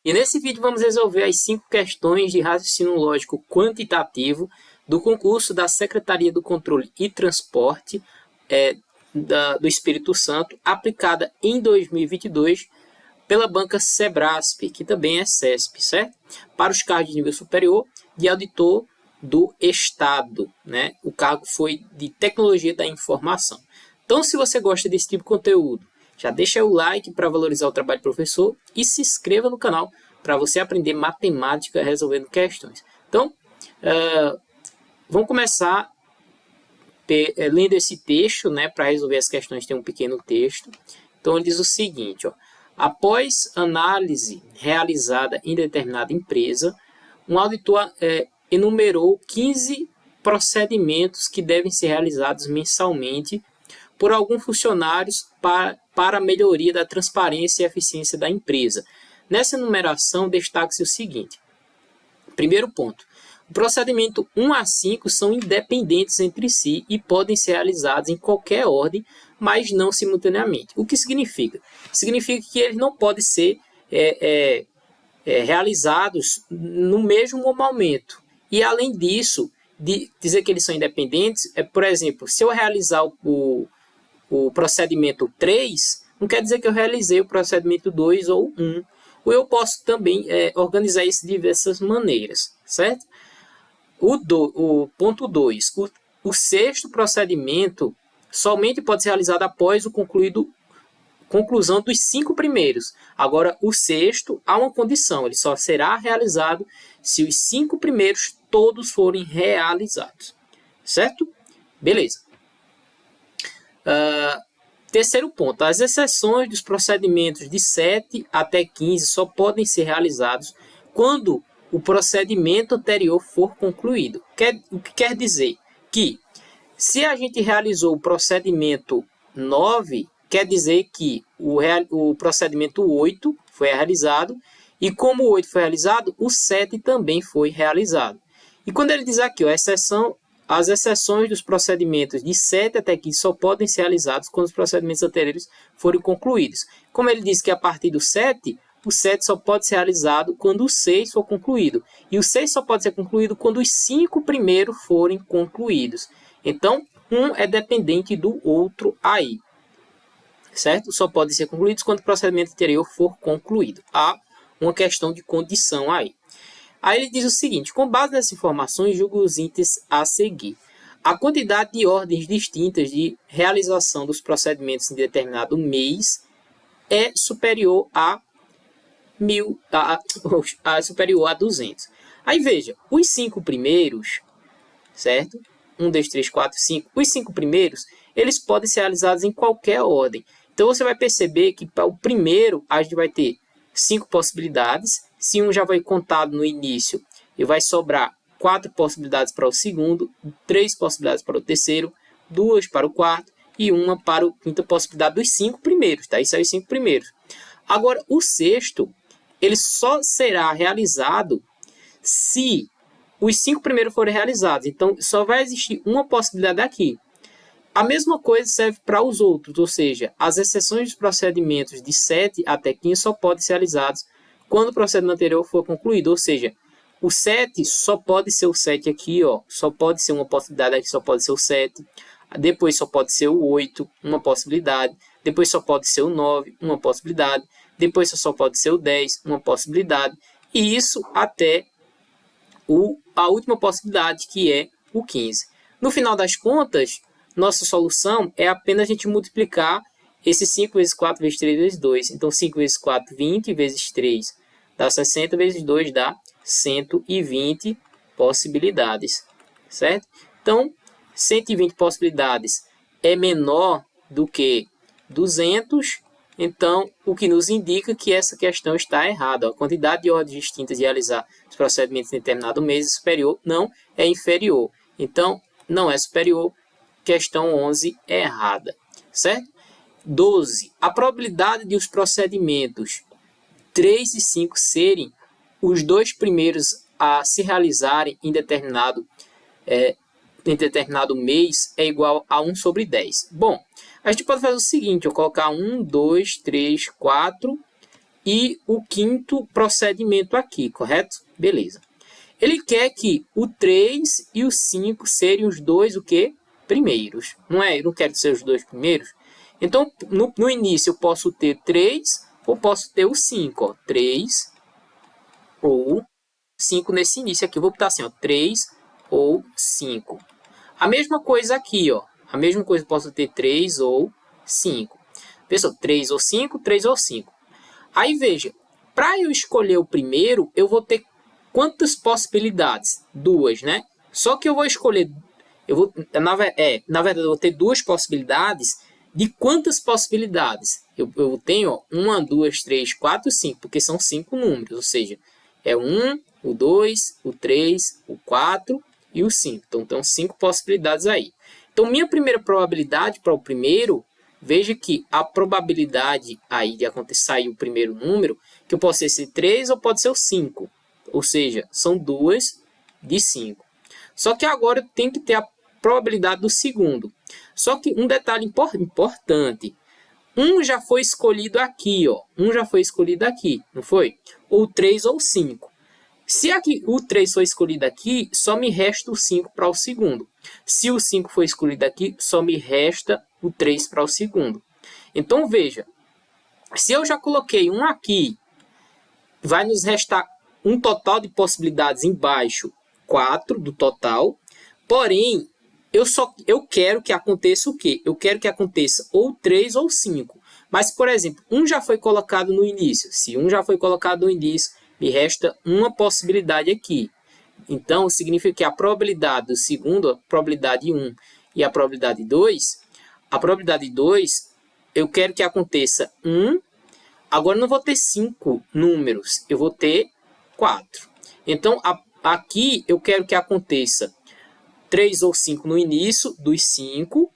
E nesse vídeo vamos resolver as 5 questões de raciocínio lógico quantitativo do concurso da Secretaria do Controle e Transporte do Espírito Santo, aplicada em 2022 pela banca Sebrasp, que também é CESP, certo? Para os cargos de nível superior de auditor do Estado, né? O cargo foi de Tecnologia da Informação. Então, se você gosta desse tipo de conteúdo, já deixa o like para valorizar o trabalho do professor e se inscreva no canal para você aprender matemática resolvendo questões. Então, vamos começar lendo esse texto, né? Para resolver as questões tem um pequeno texto. Então, ele diz o seguinte, ó. Após análise realizada em determinada empresa, um auditor enumerou 15 procedimentos que devem ser realizados mensalmente por alguns funcionários para a melhoria da transparência e eficiência da empresa. Nessa enumeração, destaca-se o seguinte. Primeiro ponto. O procedimento 1 a 5 são independentes entre si e podem ser realizados em qualquer ordem, mas não simultaneamente. O que significa? Significa que eles não podem ser realizados no mesmo momento. E, além disso, de dizer que eles são independentes, por exemplo, se eu realizar o procedimento 3, não quer dizer que eu realizei o procedimento 2 ou 1. Ou eu posso também organizar isso de diversas maneiras, certo? O ponto 2. O sexto procedimento somente pode ser realizado após o conclusão dos 5 primeiros. Agora, o sexto, há uma condição. Ele só será realizado se os 5 primeiros todos forem realizados. Certo? Beleza. Terceiro ponto. As exceções dos procedimentos de 7 até 15 só podem ser realizados quando o procedimento anterior for concluído. O que quer dizer? Que se a gente realizou o procedimento 9, quer dizer que o procedimento 8 foi realizado, e como o 8 foi realizado, o 7 também foi realizado. E quando ele diz aqui, as exceções dos procedimentos de 7 até 15 só podem ser realizados quando os procedimentos anteriores forem concluídos. Como ele diz que a partir do 7, o 7 só pode ser realizado quando o 6 for concluído. E o 6 só pode ser concluído quando os 5 primeiros forem concluídos. Então, um é dependente do outro aí. Certo? Só podem ser concluídos quando o procedimento anterior for concluído. Há uma questão de condição aí. Aí ele diz o seguinte, com base nessas informações, julgo os itens a seguir. A quantidade de ordens distintas de realização dos procedimentos em determinado mês é superior a 200. Aí veja, os 5 primeiros, certo? 1, 2, 3, 4, 5. Os 5 primeiros, eles podem ser realizados em qualquer ordem. Então, você vai perceber que para o primeiro, a gente vai ter 5 possibilidades. Se um já foi contado no início, e vai sobrar 4 possibilidades para o segundo, 3 possibilidades para o terceiro, 2 para o quarto e 1 para a quinta possibilidade dos 5 primeiros. Tá? Isso aí, os 5 primeiros. Agora, o sexto, ele só será realizado se os 5 primeiros forem realizados. Então, só vai existir uma possibilidade aqui. A mesma coisa serve para os outros, ou seja, as exceções dos procedimentos de 7 até 15 só podem ser realizados quando o procedimento anterior for concluído, ou seja, o 7 só pode ser o 7 aqui, ó, só pode ser uma possibilidade aqui, só pode ser o 7, depois só pode ser o 8, uma possibilidade, depois só pode ser o 9, uma possibilidade, depois só pode ser o 10, uma possibilidade, e isso até a última possibilidade, que é o 15. No final das contas, nossa solução é apenas a gente multiplicar esse 5 vezes 4 vezes 3 vezes 2. Então, 5 vezes 4, 20, vezes 3 dá 60, vezes 2 dá 120 possibilidades, certo? Então, 120 possibilidades é menor do que 200, então, o que nos indica que essa questão está errada. A quantidade de ordens distintas de realizar os procedimentos em determinado mês é superior, não é inferior. Então, não é superior. Questão 11 é errada, certo? 12. A probabilidade de os procedimentos 3 e 5 serem os 2 primeiros a se realizarem em determinado mês é igual a 1 sobre 10. Bom, a gente pode fazer o seguinte, eu colocar 1, 2, 3, 4 e o quinto procedimento aqui, correto? Beleza. Ele quer que o 3 e o 5 serem os dois o quê? Primeiros. Não é? Eu não quero ser os dois primeiros. Então, no início eu posso ter 3 ou posso ter o 5. Ó. 3 ou 5 nesse início aqui. Eu vou botar assim, ó, 3 ou 5. A mesma coisa aqui, ó. A mesma coisa, eu posso ter 3 ou 5. Pessoal, 3 ou 5, 3 ou 5. Aí, veja, para eu escolher o primeiro, eu vou ter quantas possibilidades? Duas, né? Só que eu vou escolher... na verdade, eu vou ter duas possibilidades. De quantas possibilidades? Eu tenho, ó, 1, 2, 3, 4, 5, porque são 5 números. Ou seja, é o 1, o 2, o 3, o 4 e o 5. Então, tem 5 possibilidades aí. Então, minha primeira probabilidade para o primeiro... Veja que a probabilidade aí de acontecer sair o primeiro número, que pode ser 3 ou pode ser o 5. Ou seja, são 2 de 5. Só que agora eu tenho que ter a probabilidade do segundo. Só que um detalhe importante. Um já foi escolhido aqui, ó. Um já foi escolhido aqui, não foi? Ou 3 ou 5. Se aqui o 3 foi escolhido aqui, só me resta o 5 para o segundo. Se o 5 foi escolhido aqui, só me resta o 3 para o segundo. Então, veja, se eu já coloquei um aqui, vai nos restar um total de possibilidades embaixo, 4 do total. Porém, eu quero que aconteça o quê? Eu quero que aconteça ou 3 ou 5. Mas, por exemplo, um já foi colocado no início. Se um já foi colocado no início, me resta uma possibilidade aqui. Então, significa que a probabilidade do segundo, a probabilidade 1 e a probabilidade 2, a probabilidade 2, eu quero que aconteça 1. Agora, eu não vou ter 5 números, eu vou ter 4. Então, aqui eu quero que aconteça 3 ou 5 no início dos 5.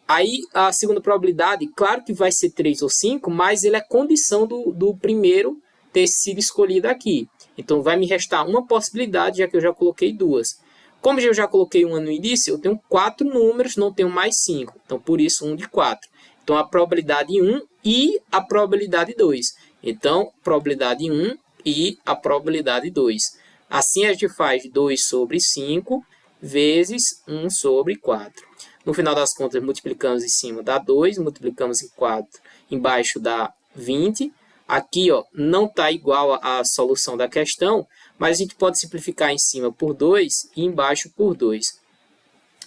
Aí, a segunda probabilidade, claro que vai ser 3 ou 5, mas ele é condição do primeiro ter sido escolhido aqui. Então, vai me restar uma possibilidade, já que eu já coloquei duas. Como eu já coloquei uma no início, eu tenho 4 números, não tenho mais 5. Então, por isso, 1 de 4. Então, a probabilidade 1 e a probabilidade 2. Então, probabilidade 1 e a probabilidade 2. Assim, a gente faz 2 sobre 5 vezes 1 sobre 4. No final das contas, multiplicamos em cima dá 2, multiplicamos em 4, embaixo dá 20. Aqui, ó, não está igual à solução da questão, mas a gente pode simplificar em cima por 2 e embaixo por 2.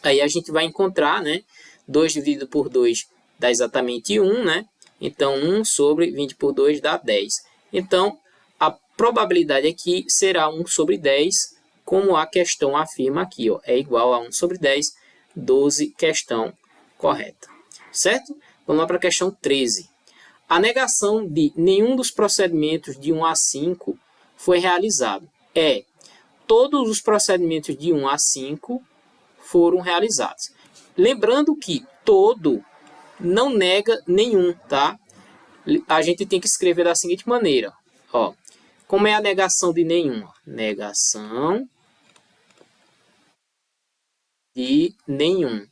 Aí a gente vai encontrar, né? 2 dividido por 2 dá exatamente 1, né? Então, 1 sobre 20 por 2 dá 10. Então, a probabilidade aqui será 1 sobre 10, como a questão afirma aqui, ó. É igual a 1 sobre 10, 12, questão correta. Certo? Vamos lá para a questão 13. A negação de nenhum dos procedimentos de 1 a 5 foi realizado. Todos os procedimentos de 1 a 5 foram realizados. Lembrando que todo não nega nenhum, tá? A gente tem que escrever da seguinte maneira. Ó, como é a negação de nenhum? Negação de nenhum.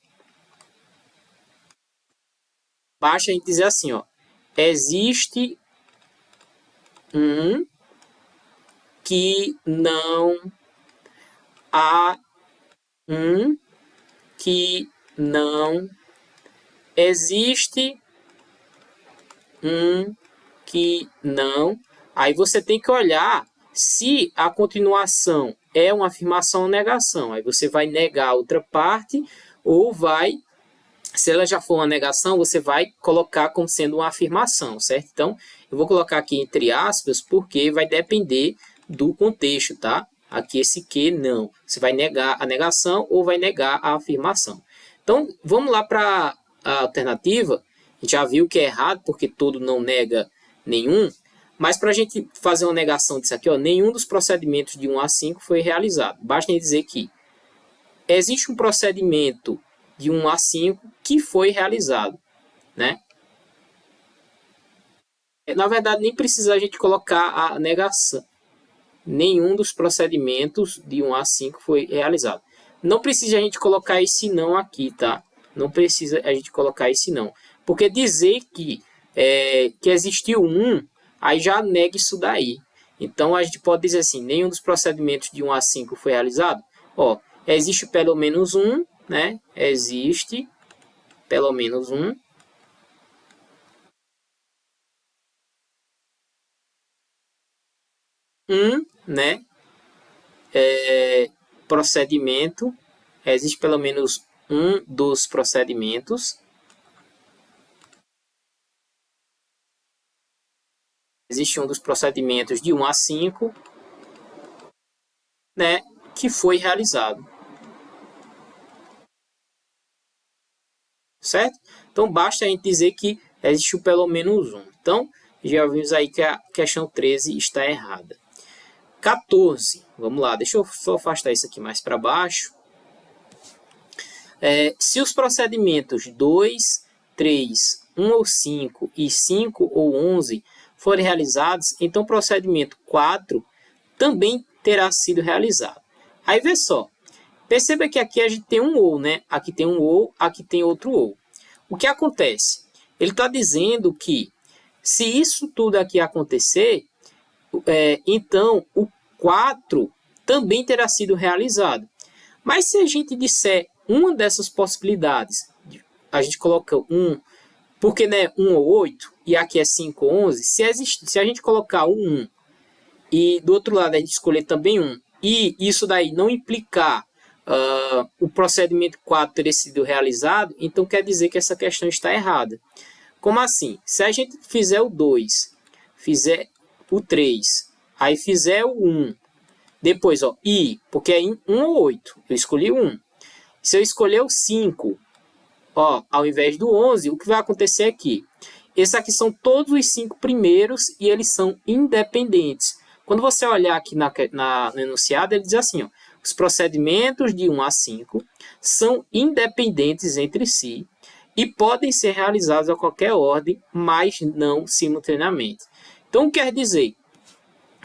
Basta a gente dizer assim, ó. Existe um que não há um que não existe um que não. Aí você tem que olhar se a continuação é uma afirmação ou negação. Aí você vai negar a outra parte ou vai... Se ela já for uma negação, você vai colocar como sendo uma afirmação, certo? Então, eu vou colocar aqui entre aspas, porque vai depender do contexto, tá? Aqui esse que não. Você vai negar a negação ou vai negar a afirmação. Então, vamos lá para a alternativa. A gente já viu que é errado, porque todo não nega nenhum. Mas para a gente fazer uma negação disso aqui, ó, nenhum dos procedimentos de 1 a 5 foi realizado. Basta dizer que existe um procedimento de 1 a 5 que foi realizado, né? Na verdade, nem precisa a gente colocar a negação. Nenhum dos procedimentos de 1 a 5 foi realizado. Não precisa a gente colocar esse não aqui, tá? Não precisa a gente colocar esse não. Porque dizer que existiu um aí já nega isso daí. Então, a gente pode dizer assim, nenhum dos procedimentos de 1 a 5 foi realizado. Ó, existe pelo menos um, né? Existe pelo menos um. Né? Procedimento. Existe pelo menos um dos procedimentos. Existe um dos procedimentos de 1 a 5, né, que foi realizado. Certo? Então, basta a gente dizer que existiu pelo menos um. Então, já vimos aí que a questão 13 está errada. 14. Vamos lá, deixa eu só afastar isso aqui mais para baixo. Se os procedimentos 2, 3, 1 ou 5 e 5 ou 11 forem realizados, então o procedimento 4 também terá sido realizado. Aí vê só, perceba que aqui a gente tem um ou, né? Aqui tem um ou, aqui tem outro ou. O que acontece? Ele está dizendo que se isso tudo aqui acontecer, então o 4 também terá sido realizado. Mas se a gente disser uma dessas possibilidades, a gente coloca 1, porque né, 1 ou 8, e aqui é 5 ou 11, se a gente colocar o 1 e do outro lado a gente escolher também 1, e isso daí não implicar o procedimento 4 ter sido realizado, então quer dizer que essa questão está errada. Como assim? Se a gente fizer o 2, fizer o 3, aí fizer o 1, depois, ó, porque é 1 ou 8, eu escolhi 1. Se eu escolher o 5, ó, ao invés do 11, o que vai acontecer aqui? Esses aqui são todos os 5 primeiros e eles são independentes. Quando você olhar aqui no enunciado, ele diz assim, ó, os procedimentos de 1 a 5 são independentes entre si e podem ser realizados a qualquer ordem, mas não simultaneamente. Então, quer dizer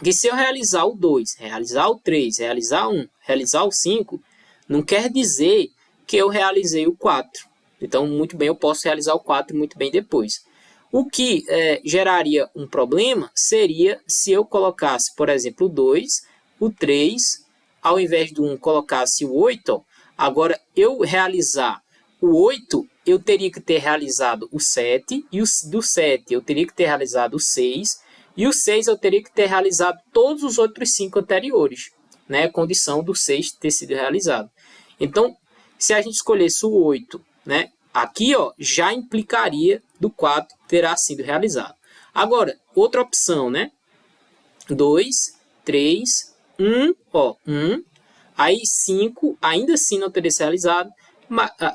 que se eu realizar o 2, realizar o 3, realizar o 1, realizar o 5, não quer dizer que eu realizei o 4. Então, muito bem, eu posso realizar o 4 muito bem depois. O que geraria um problema seria se eu colocasse, por exemplo, o 2, o 3, ao invés do 1 colocasse o 8, ó, agora eu realizar o 8, eu teria que ter realizado o 7, e do 7 eu teria que ter realizado o 6, e o 6 eu teria que ter realizado todos os outros 5 anteriores, né? Condição do 6 ter sido realizado. Então, se a gente escolhesse o 8, né? Aqui, ó, já implicaria do 4 terá sido realizado. Agora, outra opção, né? 2, 3, 1, ó, 1. Aí 5, ainda assim não teria sido realizado.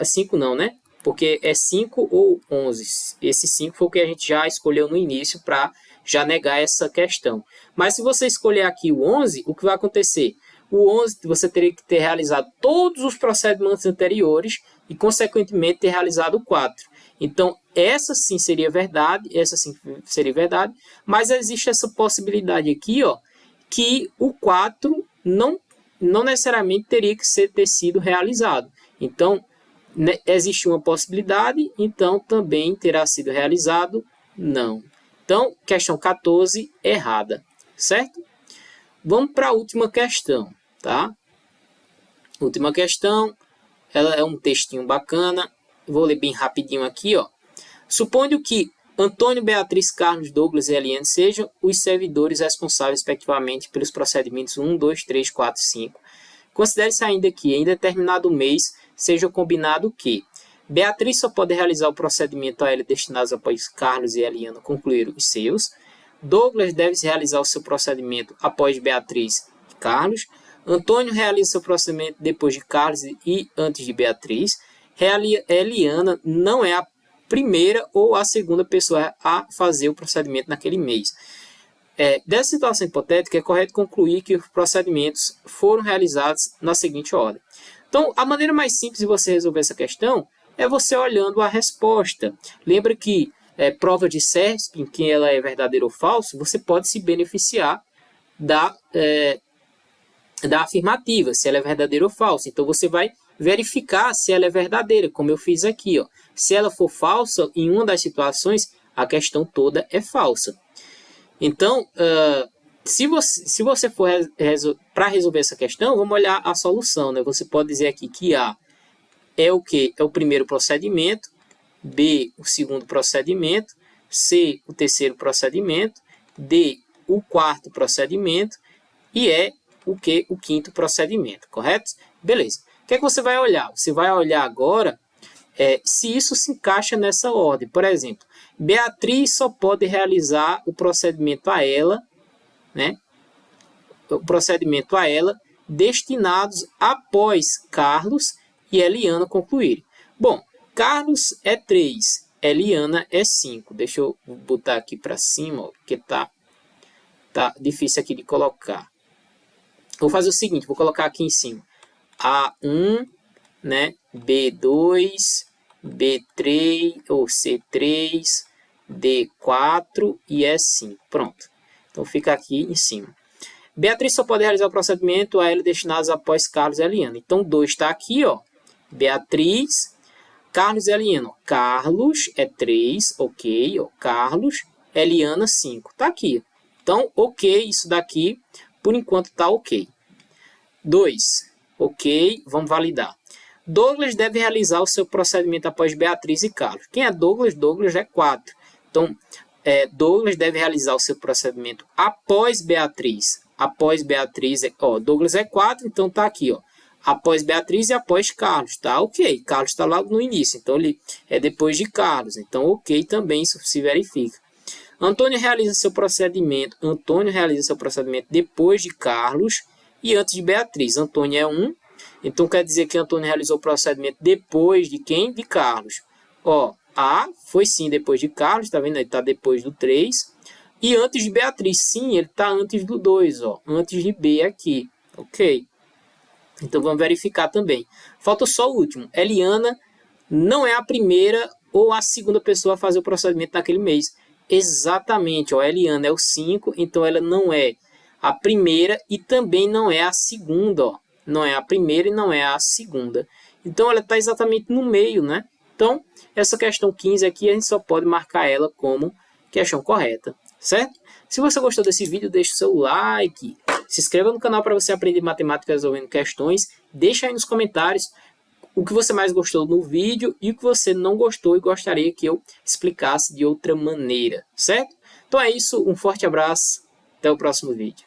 5 não, né? Porque é 5 ou 11. Esse 5 foi o que a gente já escolheu no início para já negar essa questão. Mas se você escolher aqui o 11, o que vai acontecer? O 11 você teria que ter realizado todos os procedimentos anteriores e, consequentemente, ter realizado o 4. Então, essa sim seria verdade, mas existe essa possibilidade aqui, ó, que o 4 não necessariamente teria que ter sido realizado. Então, existe uma possibilidade, então também terá sido realizado? Não. Então, questão 14, errada, certo? Vamos para a última questão, tá? Última questão, ela é um textinho bacana, vou ler bem rapidinho aqui, ó. Supondo que Antônio, Beatriz, Carlos, Douglas e Eliane sejam os servidores responsáveis, respectivamente, pelos procedimentos 1, 2, 3, 4, 5. Considere-se ainda que, em determinado mês, seja combinado que Beatriz só pode realizar o procedimento a ela destinado após Carlos e Eliana concluir os seus. Douglas deve realizar o seu procedimento após Beatriz e Carlos. Antônio realiza seu procedimento depois de Carlos e antes de Beatriz. Eliana não é a primeira ou a segunda pessoa a fazer o procedimento naquele mês. Dessa situação hipotética, é correto concluir que os procedimentos foram realizados na seguinte ordem. Então, a maneira mais simples de você resolver essa questão é você olhando a resposta. Lembra que prova de CESP, em que ela é verdadeira ou falso, você pode se beneficiar da afirmativa, se ela é verdadeira ou falsa. Então, você vai verificar se ela é verdadeira, como eu fiz aqui, ó. Se ela for falsa, em uma das situações, a questão toda é falsa. Então, se você for para resolver essa questão, vamos olhar a solução, né? Você pode dizer aqui que A é o quê? É o primeiro procedimento, B, o segundo procedimento, C, o terceiro procedimento, D, o quarto procedimento e E, o que? O quinto procedimento, correto? Beleza. O que é que você vai olhar? Você vai olhar agora se isso se encaixa nessa ordem. Por exemplo, Beatriz só pode realizar o procedimento a ela, né? O procedimento a ela destinados após Carlos e Eliana concluírem. Bom, Carlos é 3, Eliana é 5. Deixa eu botar aqui para cima, ó, porque tá difícil aqui de colocar. Vou fazer o seguinte, vou colocar aqui em cima. A1, né? B2, B3 ou C3, D4 e E5. Pronto. Então fica aqui em cima. Beatriz só pode realizar o procedimento a ela destinados após Carlos e Eliana. Então 2 está aqui, ó. Beatriz, Carlos e Eliana. Carlos é 3, ok, ó. Carlos, Eliana 5. Tá aqui. Então, ok, isso daqui, por enquanto tá ok. 2, ok, vamos validar. Douglas deve realizar o seu procedimento após Beatriz e Carlos. Quem é Douglas? Douglas é 4. Então, Douglas deve realizar o seu procedimento após Beatriz. Após Beatriz, Douglas é 4, então tá aqui, ó. Após Beatriz e após Carlos, tá? Ok, Carlos está logo no início, então ele é depois de Carlos. Então, ok, também isso se verifica. Antônio realiza seu procedimento depois de Carlos e antes de Beatriz. Antônio é 1, então quer dizer que Antônio realizou o procedimento depois de quem? De Carlos. Ó, A foi sim depois de Carlos, tá vendo? Ele está depois do 3. E antes de Beatriz, sim, ele está antes do 2, ó, antes de B aqui, ok? Então vamos verificar também. Falta só o último. Eliana não é a primeira ou a segunda pessoa a fazer o procedimento naquele mês. Exatamente, ó, Eliana é o 5, então ela não é a primeira e também não é a segunda, ó. Não é a primeira e não é a segunda. Então ela está exatamente no meio, né? Então, essa questão 15 aqui, a gente só pode marcar ela como questão correta, certo? Se você gostou desse vídeo, deixe o seu like, se inscreva no canal para você aprender matemática resolvendo questões, deixa aí nos comentários o que você mais gostou no vídeo e o que você não gostou e gostaria que eu explicasse de outra maneira, certo? Então é isso, um forte abraço, até o próximo vídeo.